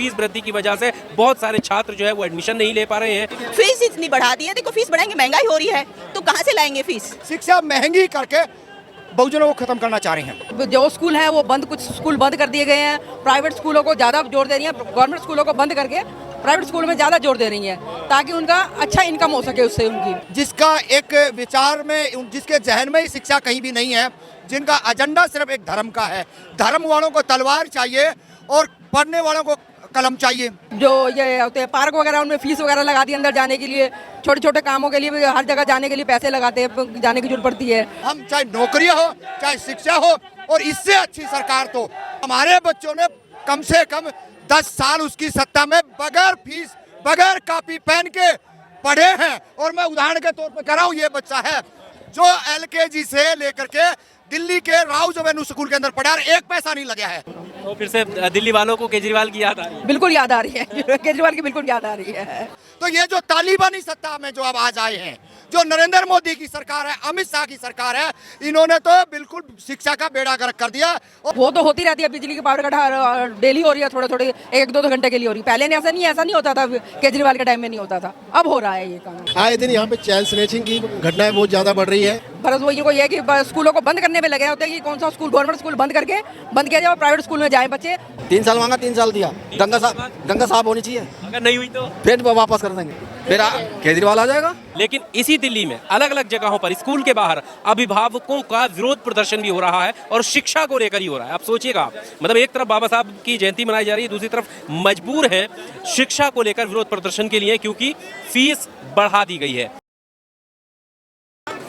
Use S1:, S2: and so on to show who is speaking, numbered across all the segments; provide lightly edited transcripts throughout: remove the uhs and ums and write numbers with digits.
S1: Fees वृद्धि की वजह से बहुत सारे छात्र जो है वो एडमिशन नहीं ले पा रहे हैं।
S2: फीस इतनी बढ़ा दी है, देखो फीस बढ़ाएंगे, महंगाई हो रही है तो कहाँ से लाएंगे फीस।
S3: शिक्षा महंगी करके बहुजनों को खत्म करना चाह रहे हैं।
S4: जो स्कूल है वो बंद, कुछ स्कूल बंद कर दिए गए हैं, प्राइवेट स्कूलों को ज़्यादा जोर दे रही है, गवर्नमेंट स्कूलों को बंद करके प्राइवेट स्कूल में ज़्यादा जोर दे रही है ताकि उनका अच्छा इनकम हो सके उससे उनकी।
S3: जिसका एक विचार में, जिसके जहन में ही शिक्षा कहीं भी नहीं है, जिनका एजेंडा सिर्फ एक धर्म का है। धर्म वालों को तलवार चाहिए और पढ़ने वालों को कलम चाहिए।
S4: जो ये होते हैं पार्क वगैरह, उनमें फीस वगैरह लगा दी अंदर जाने के लिए, छोटे छोटे कामों के लिए भी हर जगह जाने के लिए पैसे लगाते हैं, जाने की जरूरत पड़ती है।
S3: हम चाहे नौकरियां हो चाहे शिक्षा हो, और इससे अच्छी सरकार तो हमारे बच्चों ने कम से कम 10 साल उसकी सत्ता में बगैर फीस बगैर कॉपी पेन के पढ़े हैं। और मैं उदाहरण के तौर पर कर रहा हूँ, ये बच्चा है जो LKG से लेकर के दिल्ली के राउज एवेन्यू स्कूल के अंदर पढ़ा, एक पैसा नहीं लगा है।
S1: तो फिर से दिल्ली वालों को केजरीवाल की याद आ रही है।
S4: बिल्कुल याद आ रही है, केजरीवाल की बिल्कुल याद आ रही है।
S3: तो ये जो तालिबानी सत्ता में जो अब आज आए हैं, जो नरेंद्र मोदी की सरकार है, अमित शाह की सरकार है, इन्होंने तो बिल्कुल शिक्षा का बेड़ा गर्क कर दिया। और
S4: वो तो होती रहती है, बिजली की पावर कट डेली हो रही है, थोड़े थोड़े 1-2 घंटे के लिए हो रही है। पहले ऐसा नहीं होता था, केजरीवाल के टाइम में नहीं होता था, अब हो रहा है ये काम।
S5: आए दिन यहाँ पे चैन स्नैचिंग की घटनाएं बहुत ज्यादा बढ़ रही है।
S4: बस वही को ये है कि स्कूलों को बंद करने में लगे होते हैं कि कौन सा स्कूल, गवर्नमेंट स्कूल बंद किया जाए और प्राइवेट स्कूल में जाए बच्चे।
S5: 3 साल मांगा, 3 साल दिया। गंगा साफ होनी चाहिए,
S1: अगर नहीं हुई तो
S5: फिर वापस कर देंगे, फिर केजरीवाल आ जाएगा।
S1: लेकिन इसी दिल्ली में अलग अलग जगहों पर स्कूल के बाहर अभिभावकों का विरोध प्रदर्शन भी हो रहा है और शिक्षा को लेकर ही हो रहा है। आप सोचिएगा, मतलब एक तरफ बाबा साहब की जयंती मनाई जा रही है, दूसरी तरफ मजबूर है शिक्षा को लेकर विरोध प्रदर्शन के लिए, क्योंकि फीस बढ़ा दी गई है।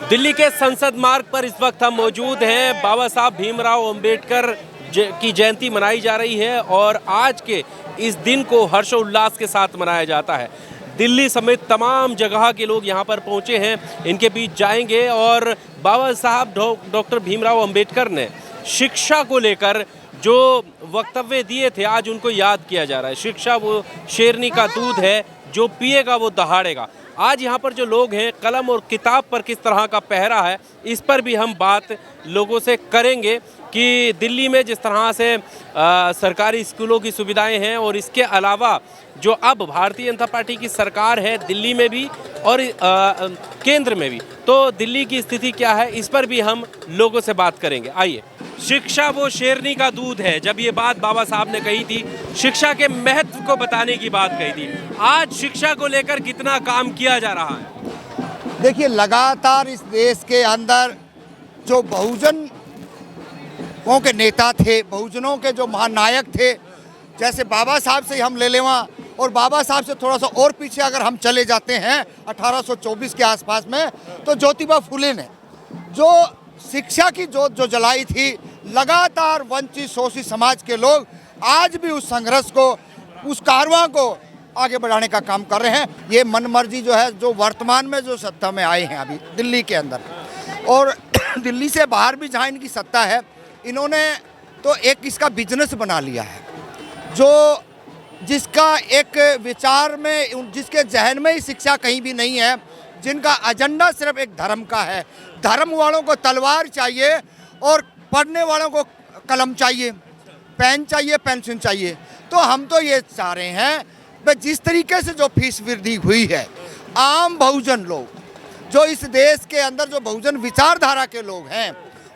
S1: दिल्ली के संसद मार्ग पर इस वक्त हम मौजूद हैं। बाबा साहब भीमराव अंबेडकर की जयंती मनाई जा रही है और आज के इस दिन को हर्षोल्लास के साथ मनाया जाता है। दिल्ली समेत तमाम जगह के लोग यहाँ पर पहुँचे हैं, इनके बीच जाएंगे और बाबा साहब डॉक्टर भीमराव अंबेडकर ने शिक्षा को लेकर जो वक्तव्य दिए थे, आज उनको याद किया जा रहा है। शिक्षा वो शेरनी का दूध है, जो पिएगा वो दहाड़ेगा। आज यहाँ पर जो लोग हैं, कलम और किताब पर किस तरह का पहरा है, इस पर भी हम बात लोगों से करेंगे कि दिल्ली में जिस तरह से सरकारी स्कूलों की सुविधाएं हैं और इसके अलावा जो अब भारतीय जनता पार्टी की सरकार है दिल्ली में भी और केंद्र में भी, तो दिल्ली की स्थिति क्या है, इस पर भी हम लोगों से बात करेंगे। आइए। शिक्षा वो शेरनी का दूध है, जब ये बात बाबा साहब ने कही थी, शिक्षा के महत्व को बताने की बात कही थी। आज शिक्षा को लेकर कितना काम किया जा रहा है?
S3: देखिए, लगातार इस देश के अंदर जो बहुजनों के नेता थे, बहुजनों के जो महानायक थे, जैसे बाबा साहब से हम ले लेवा, और बाबा साहब से थोड़ा सा और पीछे अगर हम चले जाते हैं 1824 के आसपास में, तो ज्योतिबा फुले ने जो शिक्षा की जोत जो जलाई थी, लगातार वंचित शोषित समाज के लोग आज भी उस संघर्ष को, उस कारवां को आगे बढ़ाने का काम कर रहे हैं। ये मनमर्जी जो है, जो वर्तमान में जो सत्ता में आए हैं अभी दिल्ली के अंदर, और दिल्ली से बाहर भी जहाँ इनकी सत्ता है, इन्होंने तो एक इसका बिजनेस बना लिया है, जो जिसका एक विचार में, जिसके जहन में ही शिक्षा कहीं भी नहीं है, जिनका एजेंडा सिर्फ एक धर्म का है। धर्म वालों को तलवार चाहिए और पढ़ने वालों को कलम चाहिए, पेन चाहिए, पेंसिल चाहिए। तो हम तो ये चाह रहे हैं, जिस तरीके से जो फीस वृद्धि हुई है, आम बहुजन लोग जो इस देश के अंदर जो बहुजन विचारधारा के लोग हैं,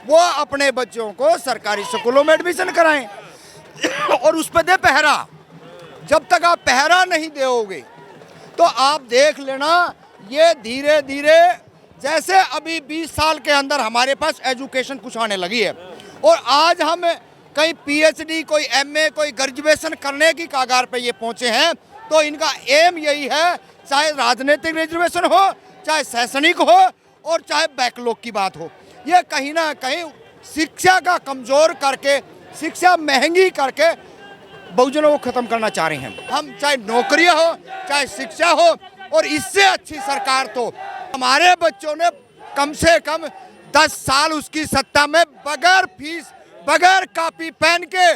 S3: वो अपने बच्चों को सरकारी स्कूलों में एडमिशन कराएं और उस पर दे पहरा। जब तक आप पहरा नहीं दोगे तो आप देख लेना, ये धीरे धीरे, जैसे अभी 20 साल के अंदर हमारे पास एजुकेशन कुछ आने लगी है और आज हम कहीं PhD, कोई MA, कोई ग्रेजुएशन करने की कगार पे ये पहुंचे हैं, तो इनका एम यही है, चाहे राजनीतिक ग्रेजुएशन हो, चाहे शैक्षणिक हो और चाहे बैकलॉग की बात हो, ये कहीं ना कहीं शिक्षा का कमज़ोर करके, शिक्षा महंगी करके बहुजनों को खत्म करना चाह रहे हैं। हम चाहे नौकरियां हो चाहे शिक्षा हो, और इससे अच्छी सरकार तो हमारे बच्चों ने कम से कम 10 साल उसकी सत्ता में बगैर फीस बगैर कॉपी पेन के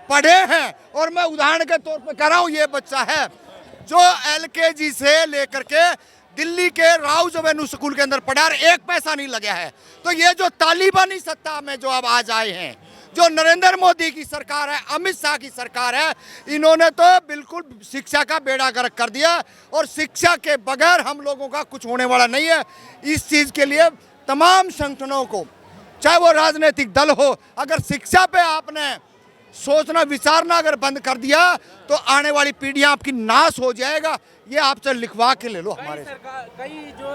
S3: पढ़े हैं। और मैं उदाहरण के तौर पर कर रहा हूँ, ये बच्चा है जो LKG से लेकर के दिल्ली के राउज एवेन्यू स्कूल के अंदर पढ़ा, एक पैसा नहीं लगा है। तो ये जो तालिबानी सत्ता में जो अब आज आए हैं, जो नरेंद्र मोदी की सरकार है, अमित शाह की सरकार है, इन्होंने तो बिल्कुल शिक्षा का बेड़ा गर्क कर दिया और शिक्षा के बगैर हम लोगों का कुछ होने वाला नहीं है। इस चीज़ के लिए तमाम संगठनों को, चाहे वो राजनीतिक दल हो, अगर शिक्षा पे आपने सोचना विचारना अगर बंद कर दिया तो आने वाली पीढ़ियां आपकी नाश हो जाएगा। ये आपसे लिखवा के ले लो हमारे से।
S1: कई जो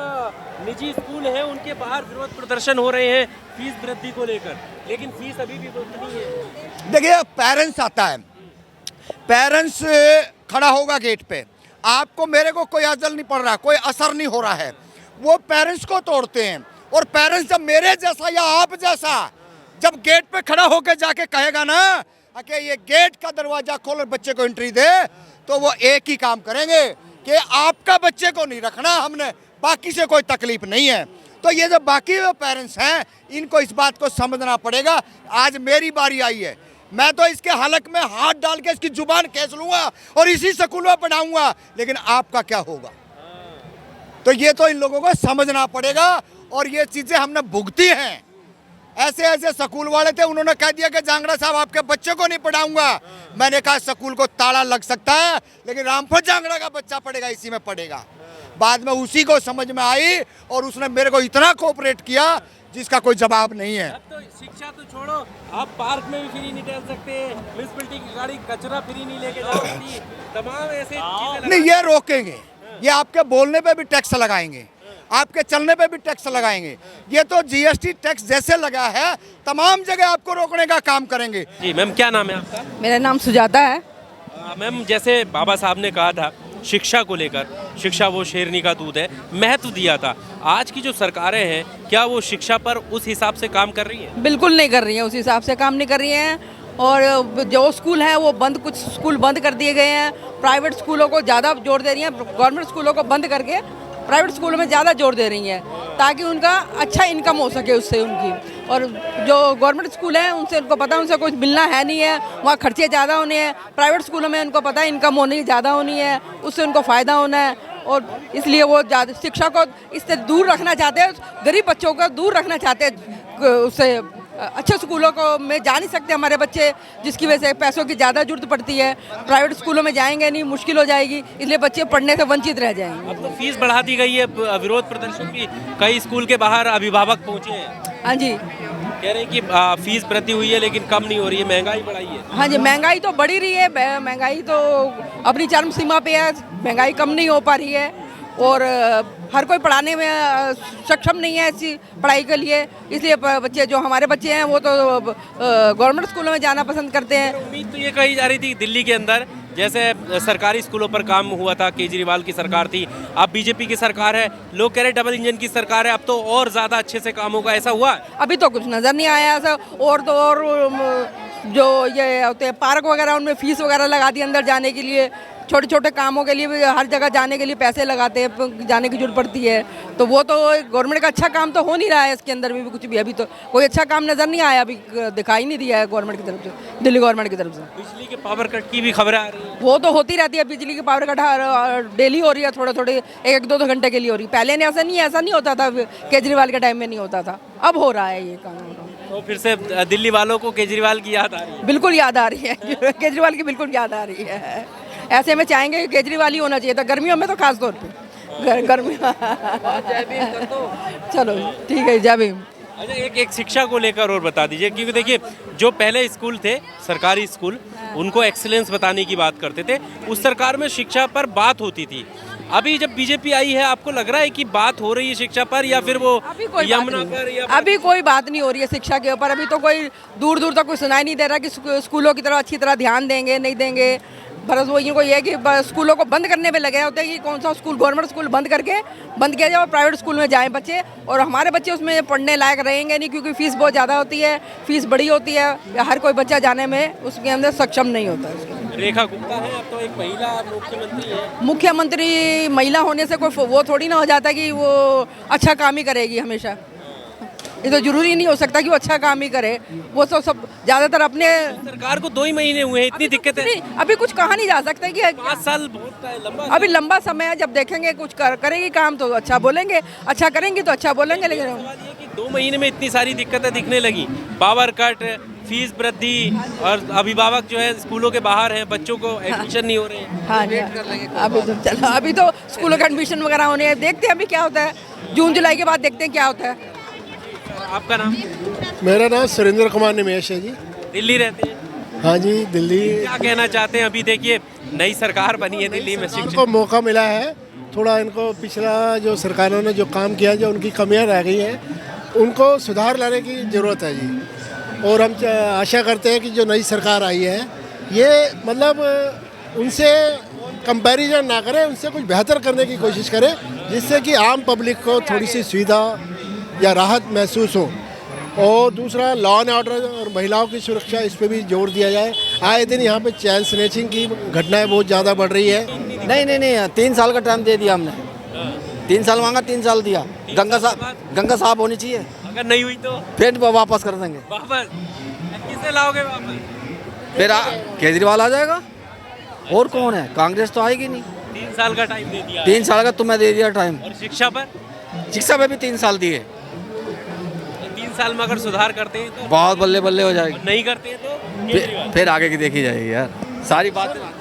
S1: निजी स्कूल हैं उनके बाहर विरोध प्रदर्शन हो रहे हैं फीस वृद्धि को लेकर, लेकिन फीस अभी भी उतनी है।
S3: देखिए, पेरेंट्स आता है, पेरेंट्स खड़ा होगा गेट पे, आपको मेरे को कोई अजल नहीं पड़ रहा, कोई असर नहीं हो रहा है, वो पेरेंट्स को तोड़ते हैं। और पेरेंट्स जब मेरे जैसा या आप जैसा जब गेट पे खड़ा होकर जाके कहेगा ना कि ये गेट का दरवाजा खोल और बच्चे को एंट्री दे, तो वो एक ही काम करेंगे कि आपका बच्चे को नहीं रखना हमने, बाकी से कोई तकलीफ नहीं है। तो ये जो बाकी पेरेंट्स हैं, इनको इस बात को समझना पड़ेगा। आज मेरी बारी आई है, मैं तो इसके हलक में हाथ डाल के इसकी जुबान खींच लूंगा और इसी स्कूल में पढ़ाऊंगा, लेकिन आपका क्या होगा? तो ये तो इन लोगों को समझना पड़ेगा। और ये चीजें हमने भुगती हैं। ऐसे ऐसे स्कूल वाले थे, उन्होंने कह दिया कि जांगड़ा साहब आपके बच्चे को नहीं पढ़ाऊंगा। मैंने कहा स्कूल को ताला लग सकता है, लेकिन रामपुर जांगड़ा का बच्चा पढ़ेगा, इसी में पढ़ेगा। बाद में उसी को समझ में आई और उसने मेरे को इतना कोऑपरेट किया जिसका कोई जवाब नहीं है।
S1: अब तो शिक्षा तो छोड़ो, आप पार्क में भी फ्री नहीं टहल सकते, म्युनिसिपैलिटी की गाड़ी कचरा फ्री नहीं लेके जा सकती, तमाम ऐसे चीजें
S3: नहीं, ये रोकेंगे, ये आपके बोलने पे भी टैक्स लगाएंगे, आपके चलने पे भी टैक्स लगाएंगे। ये तो जीएसटी टैक्स जैसे लगा है, तमाम जगह आपको रोकने का काम करेंगे।
S1: जी मैम, क्या नाम है आपका?
S4: मेरा नाम सुजाता है।
S1: मैम, जैसे बाबा साहब ने कहा था शिक्षा को लेकर, शिक्षा वो शेरनी का दूध है, महत्व दिया था, आज की जो सरकारें हैं क्या वो शिक्षा पर उस हिसाब से काम कर रही हैं?
S4: बिल्कुल नहीं कर रही हैं, उस हिसाब से काम नहीं कर रही हैं। और जो स्कूल हैं वो बंद, कुछ स्कूल बंद कर दिए गए हैं, प्राइवेट स्कूलों को ज़्यादा जोर दे रही हैं, गवर्नमेंट स्कूलों को बंद करके प्राइवेट स्कूलों में ज़्यादा जोर दे रही हैं ताकि उनका अच्छा इनकम हो सके उससे उनकी। और जो गवर्नमेंट स्कूल हैं उनसे उनको पता है उनसे कुछ मिलना है नहीं है, वहाँ खर्चे ज़्यादा होने हैं। प्राइवेट स्कूलों में उनको पता है इनकम होनी ज़्यादा होनी है, उससे उनको फ़ायदा होना है, और इसलिए वो ज़्यादा शिक्षा को इससे दूर रखना चाहते हैं, गरीब बच्चों को दूर रखना चाहते हैं उससे। अच्छे स्कूलों को में जा नहीं सकते हमारे बच्चे, जिसकी वजह से पैसों की ज़्यादा जरूरत पड़ती है। प्राइवेट स्कूलों में जाएंगे नहीं, मुश्किल हो जाएगी, इसलिए बच्चे पढ़ने से वंचित रह जाएंगे।
S1: अब तो फीस बढ़ा दी गई है, विरोध प्रदर्शन भी कई स्कूल के बाहर अभिभावक पहुंचे हैं,
S4: हाँ जी,
S1: कह रहे हैं कि फीस वृद्धि हुई है लेकिन कम नहीं हो रही है, महंगाई बढ़ाई है।
S4: हाँ जी, महंगाई तो बढ़ी रही है, महंगाई तो अपनी चरम सीमा पे है, महंगाई कम नहीं हो पा रही है। और हर कोई पढ़ाने में सक्षम नहीं है ऐसी पढ़ाई के लिए, इसलिए बच्चे जो हमारे बच्चे हैं वो तो गवर्नमेंट स्कूलों में जाना पसंद करते हैं।
S1: उम्मीद तो ये कही जा रही थी दिल्ली के अंदर, जैसे सरकारी स्कूलों पर काम हुआ था, केजरीवाल की सरकार थी, अब बीजेपी की सरकार है, लोग कह रहे डबल इंजन की सरकार है, अब तो और ज़्यादा अच्छे से काम होगा, ऐसा हुआ?
S4: अभी तो कुछ नज़र नहीं आया ऐसा। और तो और जो ये होते हैं पार्क वगैरह, उनमें फीस वगैरह लगा दी अंदर जाने के लिए, छोटे छोटे कामों के लिए भी हर जगह जाने के लिए पैसे लगाते हैं, जाने की जरूरत पड़ती है। तो वो तो गवर्नमेंट का अच्छा काम तो हो नहीं रहा है, इसके अंदर भी कुछ भी अभी तो कोई अच्छा काम नज़र नहीं आया, अभी दिखाई नहीं दिया है गवर्नमेंट की तरफ से, दिल्ली गवर्नमेंट की तरफ से।
S1: बिजली के पावर कट की भी खबरें आ रही हैं।
S4: वो तो होती रहती है, बिजली की पावर कट डेली हो रही है, थोड़े थोड़े 1-2 घंटे के लिए हो रही है। पहले ऐसा नहीं होता था, केजरीवाल के टाइम में नहीं होता था, अब हो रहा है ये काम।
S1: तो फिर से दिल्ली वालों को केजरीवाल की याद आ रही है?
S4: बिल्कुल याद आ रही है, केजरीवाल की बिल्कुल याद आ रही है। ऐसे में चाहेंगे कि केजरीवाल ही होना चाहिए था, गर्मियों में तो खास तौर पे गर्मी। चलो ठीक है, जय भीम।
S1: अच्छा, एक शिक्षा को लेकर और बता दीजिए, क्योंकि देखिए जो पहले स्कूल थे सरकारी स्कूल, उनको एक्सीलेंस बताने की बात करते थे, उस सरकार में शिक्षा पर बात होती थी। अभी जब बीजेपी आई है, आपको लग रहा है कि बात हो रही है शिक्षा पर, या फिर वो यमुना पर, या
S4: अभी कोई बात नहीं हो रही है शिक्षा के ऊपर। अभी तो कोई दूर दूर तक कोई सुनाई नहीं दे रहा कि स्कूलों की तरफ अच्छी तरह ध्यान देंगे नहीं देंगे। बस वो इनको ये है कि स्कूलों को बंद करने पे लगे होते हैं कि कौन सा स्कूल, गवर्नमेंट स्कूल बंद किया जाए और प्राइवेट स्कूल में जाएं बच्चे, और हमारे बच्चे उसमें पढ़ने लायक रहेंगे नहीं, क्योंकि फीस बहुत ज़्यादा होती है, फीस बड़ी होती है, हर कोई बच्चा जाने में उसके अंदर सक्षम नहीं होता है।
S1: रेखा गुप्ता है, अब तो एक महिला मुख्यमंत्री है।
S4: मुख्यमंत्री महिला होने से कोई वो थोड़ी ना हो जाता कि वो अच्छा काम ही करेगी हमेशा। ये तो जरूरी नहीं हो सकता कि वो अच्छा काम ही करे, वो तो सब ज़्यादातर अपने।
S1: सरकार को 2 ही महीने हुए हैं, इतनी दिक्कतें।
S4: अभी कुछ कहा नहीं जा सकता कि
S1: 5 साल बहुत लंबा,
S4: अभी लंबा समय है, जब देखेंगे कुछ करेगी काम तो अच्छा बोलेंगे, अच्छा करेंगे तो अच्छा बोलेंगे। लेकिन
S1: सवाल ये कि 2 महीने में इतनी सारी दिक्कतें दिखने लगी, पावर कट, फीस वृद्धि और अभिभावक जो है स्कूलों के बाहर हैं, बच्चों को एडमिशन नहीं हो रहे हैं।
S4: हाँ जी, अभी तो चलो, अभी तो स्कूलों का एडमिशन वगैरह होने हैं, देखते हैं अभी क्या होता है, जून जुलाई के बाद देखते हैं क्या होता है।
S1: आपका नाम?
S6: मेरा नाम सुरेंद्र कुमार निमेश है जी।
S1: दिल्ली रहते हैं?
S6: हाँ जी, दिल्ली।
S1: क्या कहना चाहते हैं? अभी देखिए नई सरकार बनी है दिल्ली में,
S6: इनको मौका मिला है थोड़ा, इनको पिछला जो सरकारों ने जो काम किया, जो उनकी कमियां रह गई हैं उनको सुधार लाने की ज़रूरत है जी। और हम आशा करते हैं कि जो नई सरकार आई है ये मतलब उनसे कंपैरिजन ना करें, उनसे कुछ बेहतर करने की कोशिश करें, जिससे कि आम पब्लिक को थोड़ी सी सुविधा या राहत महसूस हो। और दूसरा लॉ एंड ऑर्डर और महिलाओं की सुरक्षा, इस पर भी जोर दिया जाए। आए दिन यहाँ पे चैन स्नैचिंग की घटनाएं बहुत ज़्यादा बढ़ रही है।
S5: नहीं 3 साल का टाइम दे दिया हमने। 3 साल मांगा, 3 साल दिया। गंगा साहब होनी चाहिए,
S1: अगर नहीं हुई तो
S5: फिर वापस कर देंगे।
S1: वापस किसे लाओगे वापस?
S5: फिर केजरीवाल आ जाएगा, और कौन है? कांग्रेस तो आएगी नहीं।
S1: 3 साल का टाइम दे दिया।
S5: 3 साल का तुम्हें दे दिया टाइम।
S1: और शिक्षा पर?
S5: शिक्षा पे भी 3 साल दिए।
S1: 3 साल में अगर सुधार करते हैं तो
S5: बहुत बल्ले बल्ले हो जाएगी।
S1: नहीं करते हैं तो
S5: फिर आगे की देखी जाएगी यार, सारी बातें।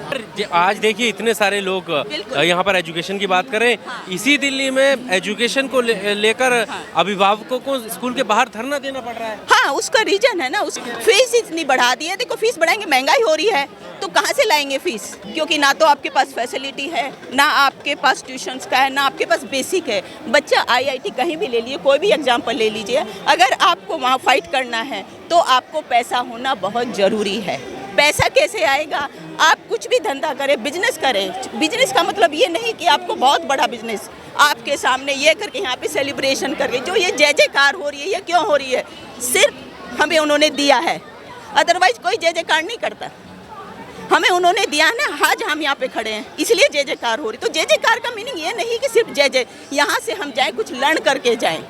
S1: आज देखिए इतने सारे लोग यहाँ पर एजुकेशन की बात करें, इसी दिल्ली में एजुकेशन को लेकर अभिभावकों को स्कूल के बाहर धरना देना पड़ रहा है।
S2: हाँ, उसका रीजन है ना, उस फीस इतनी बढ़ा दी है। देखो फीस बढ़ाएंगे, महंगाई हो रही है, तो कहाँ से लाएंगे फीस? क्योंकि ना तो आपके पास फैसिलिटी है, ना आपके पास ट्यूशन्स का है, ना आपके पास बेसिक है। बच्चा IIT कहीं भी ले लीजिए, कोई भी एग्जाम्पल ले लीजिए, अगर आपको वहाँ फाइट करना है तो आपको पैसा होना बहुत ज़रूरी है। पैसा कैसे आएगा? आप कुछ भी धंधा करें, बिजनेस करें। बिजनेस का मतलब ये नहीं कि आपको बहुत बड़ा बिजनेस आपके सामने ये करके यहाँ पे सेलिब्रेशन करके, जो ये जय जयकार हो रही है, ये क्यों हो रही है? सिर्फ हमें उन्होंने दिया है, अदरवाइज कोई जय जयकार नहीं करता। हमें उन्होंने दिया ना, आज हम यहाँ पे खड़े हैं, इसलिए जय जयकार हो रही। तो जय जयकार का मीनिंग ये नहीं कि सिर्फ जय जय, यहाँ से हम जाएँ कुछ लर्न करके जाएँ,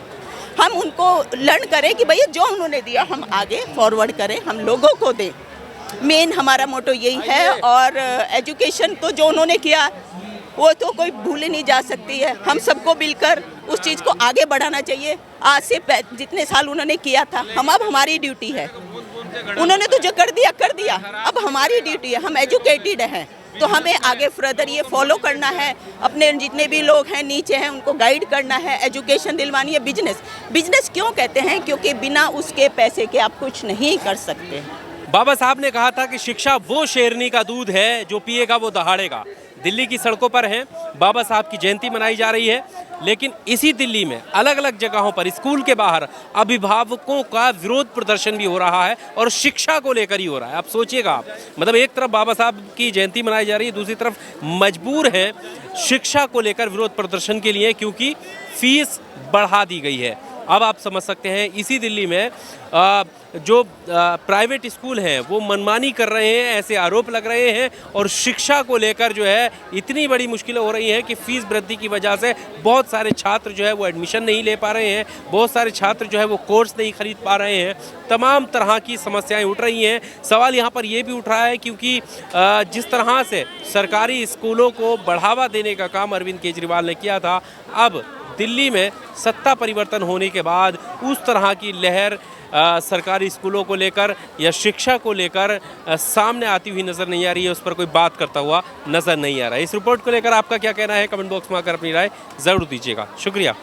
S2: हम उनको लर्न करें कि भैया जो उन्होंने दिया हम आगे फॉरवर्ड करें, हम लोगों को दें। मेन हमारा मोटो यही है। और एजुकेशन तो जो उन्होंने किया वो तो कोई भूल नहीं जा सकती है। हम सबको मिलकर उस चीज़ को आगे बढ़ाना चाहिए। आज से जितने साल उन्होंने किया था, अब हमारी ड्यूटी है। उन्होंने तो जो कर दिया, अब हमारी ड्यूटी है। हम एजुकेटेड हैं तो हमें आगे फर्दर ये फॉलो करना है। अपने जितने भी लोग हैं नीचे हैं उनको गाइड करना है, एजुकेशन दिलवानी है। बिजनेस क्यों कहते हैं? क्योंकि बिना उसके पैसे के आप कुछ नहीं कर सकते।
S1: बाबा साहब ने कहा था कि शिक्षा वो शेरनी का दूध है, जो पिएगा वो दहाड़ेगा। दिल्ली की सड़कों पर हैं, बाबा साहब की जयंती मनाई जा रही है, लेकिन इसी दिल्ली में अलग अलग जगहों पर स्कूल के बाहर अभिभावकों का विरोध प्रदर्शन भी हो रहा है और शिक्षा को लेकर ही हो रहा है। आप सोचिएगा, आप मतलब एक तरफ बाबा साहब की जयंती मनाई जा रही है, दूसरी तरफ मजबूर हैं शिक्षा को लेकर विरोध प्रदर्शन के लिए, क्योंकि फीस बढ़ा दी गई है। अब आप समझ सकते हैं इसी दिल्ली में जो प्राइवेट स्कूल हैं वो मनमानी कर रहे हैं, ऐसे आरोप लग रहे हैं। और शिक्षा को लेकर जो है इतनी बड़ी मुश्किलें हो रही हैं कि फीस वृद्धि की वजह से बहुत सारे छात्र जो है वो एडमिशन नहीं ले पा रहे हैं, बहुत सारे छात्र जो है वो कोर्स नहीं खरीद पा रहे हैं। तमाम तरह की समस्याएं उठ रही हैं। सवाल यहाँ पर ये भी उठ रहा है क्योंकि जिस तरह से सरकारी स्कूलों को बढ़ावा देने का काम अरविंद केजरीवाल ने किया था, अब दिल्ली में सत्ता परिवर्तन होने के बाद उस तरह की लहर सरकारी स्कूलों को लेकर या शिक्षा को लेकर सामने आती हुई नज़र नहीं आ रही है, उस पर कोई बात करता हुआ नज़र नहीं आ रहा है। इस रिपोर्ट को लेकर आपका क्या कहना है? कमेंट बॉक्स में आकर अपनी राय ज़रूर दीजिएगा। शुक्रिया।